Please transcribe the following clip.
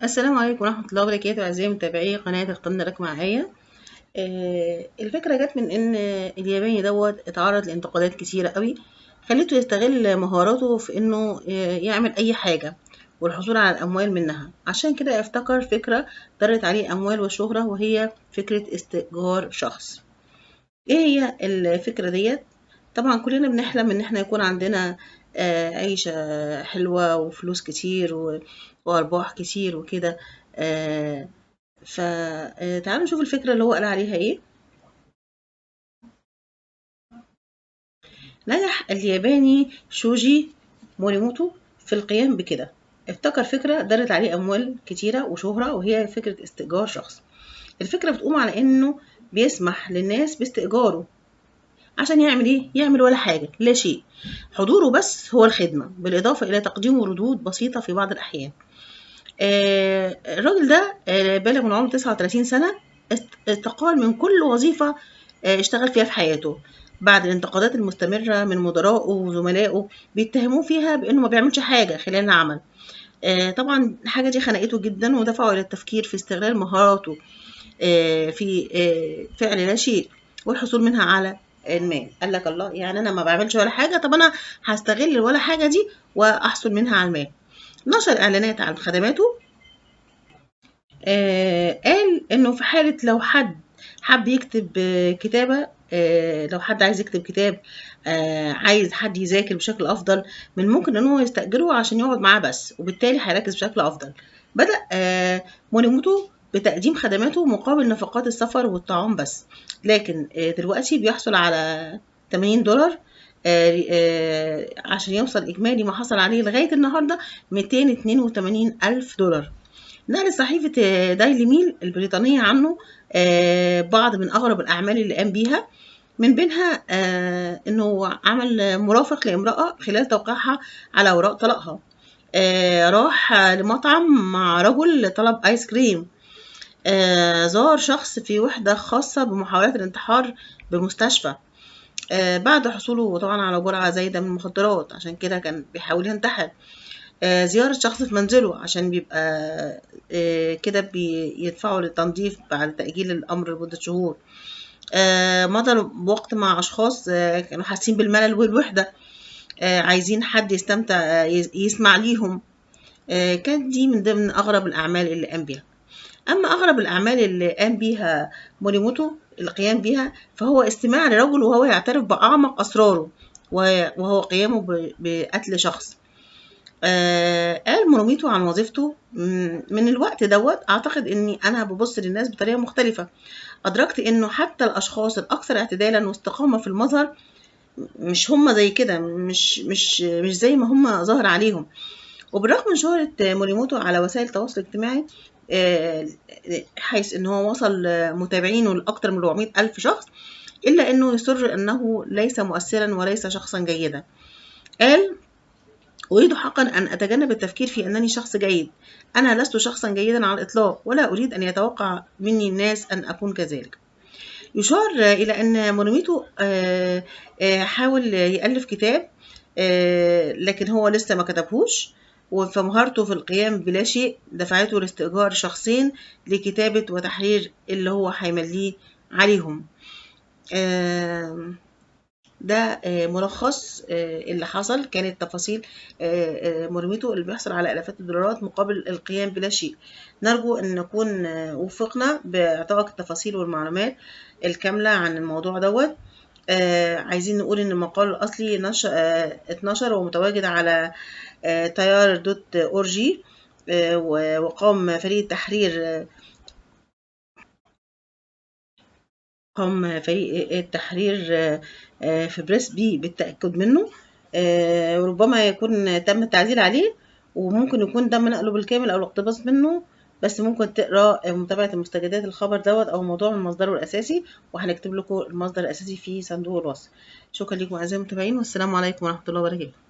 السلام عليكم ورحمة الله وبركاته أعزائي متابعي قناة اخترنا لك معايا. الفكرة جت من إن الياباني دوت اتعرض لانتقادات كتيرة قوي، خلته يستغل مهاراته في إنه يعمل أي حاجة والحصول على الأموال منها. عشان كده افتكر فكرة درت عليه أموال وشهرة، وهي فكرة استئجار شخص. إيه هي الفكرة ديت؟ طبعا كلنا بنحلم إن احنا يكون عندنا عيشة حلوة وفلوس كتير وأرباح كتير وكده. آه، فتعالوا نشوف الفكرة اللي هو قال عليها ايه. نجح الياباني شوجي موريموتو في القيام بكده. ابتكر فكرة دارت عليه أموال كتيرة وشهرة، وهي فكرة استئجار شخص. الفكرة بتقوم على إنه بيسمح للناس باستئجاره. عشان يعمل إيه؟ يعمل ولا حاجة، لا شيء. حضوره بس هو الخدمة، بالإضافة إلى تقديم ردود بسيطة في بعض الأحيان. الراجل ده بالغ من عمره 39 سنة. استقال من كل وظيفة اشتغل فيها في حياته بعد الانتقادات المستمرة من مدرائه وزملائه، بيتهموه فيها بأنه ما بيعملش حاجة خلال العمل. طبعا الحاجة دي خنقته جدا ودفعه إلى التفكير في استغلال مهاراته في فعل لا شيء والحصول منها على المال. قال لك الله، يعني أنا ما بعملش ولا حاجة، طب أنا هستغل ولا حاجة دي وأحصل منها على المال. نشر إعلانات عن خدماته. قال إنه في حالة لو حد حب يكتب كتابة، لو حد عايز يكتب كتاب، عايز حد يذاكر بشكل أفضل، من ممكن إن هو يستأجره عشان يقعد معاه بس، وبالتالي هيركز بشكل أفضل. بدأ موريموتو بتقديم خدماته مقابل نفقات السفر والطعام بس، لكن دلوقتي بيحصل على $80 عشان يوصل إجمالي ما حصل عليه لغاية النهاردة $282,000. نقلت صحيفة دايلي ميل البريطانية عنه بعض من أغرب الأعمال اللي قام بيها، من بينها إنه عمل مرافق لامرأة خلال توقيعها على أوراق طلاقها. راح لمطعم مع رجل طلب آيس كريم. زار شخص في وحدة خاصة بمحاولات الانتحار بمستشفى بعد حصوله طبعا على جرعة زايدة من المخدرات، عشان كده كان بيحاول ينتحر. زيارة شخص في منزله عشان بيبقى كده بيدفعوا للتنظيف بعد تأجيل الأمر لمدة شهور. مضى بوقت مع أشخاص كانوا حاسين بالملل والوحدة، عايزين حد يستمتع يسمع ليهم. كانت دي من ضمن أغرب الأعمال اللي قام بيها. أما أغرب الأعمال اللي قام بيها موريموتو القيام بيها، فهو استماع لرجل وهو يعترف بأعمق أسراره، وهو قيامه بقتل شخص. قال مروميتو عن وظيفته: من الوقت دوت أعتقد إني أنا ببص للناس بطريقة مختلفة. أدركت إنه حتى الأشخاص الأكثر اعتدالا واستقامة في المظهر مش هم زي كده، مش زي ما هم ظاهر عليهم. وبالرغم من شهرة موريموتو على وسائل التواصل الاجتماعي، آه، حيث إن هو وصل متابعينه لأكثر من 400 ألف شخص، إلا إنه يصر أنه ليس مؤثرا وليس شخصا جيدا. قال: أريد حقا أن أتجنب التفكير في أنني شخص جيد. أنا لست شخصا جيدا على الإطلاق، ولا أريد أن يتوقع مني الناس أن أكون كذلك. يشار إلى أن موريميتو حاول يألف كتاب، لكن هو لسه ما كتبهوش، فمهارته في القيام بلا شيء دفعته لاستئجار شخصين لكتابة وتحرير اللي هو هيمليه عليهم. ده ملخص اللي حصل. كانت تفاصيل موريميتو اللي بيحصل على آلافات الدولارات مقابل القيام بلا شيء. نرجو أن نكون وفقنا بإعطائك التفاصيل والمعلومات الكاملة عن الموضوع دوت. عايزين نقول إن المقال الأصلي اتنشر ومتواجد على تيار دوت أورجي، وقام فريق التحرير قام فريق التحرير في بريس بي بالتأكد منه. وربما يكون تم التعديل عليه، وممكن يكون تم نقله بالكامل أو الاقتباس منه، بس ممكن تقرا متابعة المستجدات الخبر دوت أو موضوع من مصدره الأساسي، وهنكتب لكم المصدر الأساسي في صندوق الوصف. شكرا لكم أعزائي المتابعين، والسلام عليكم ورحمة الله وبركاته.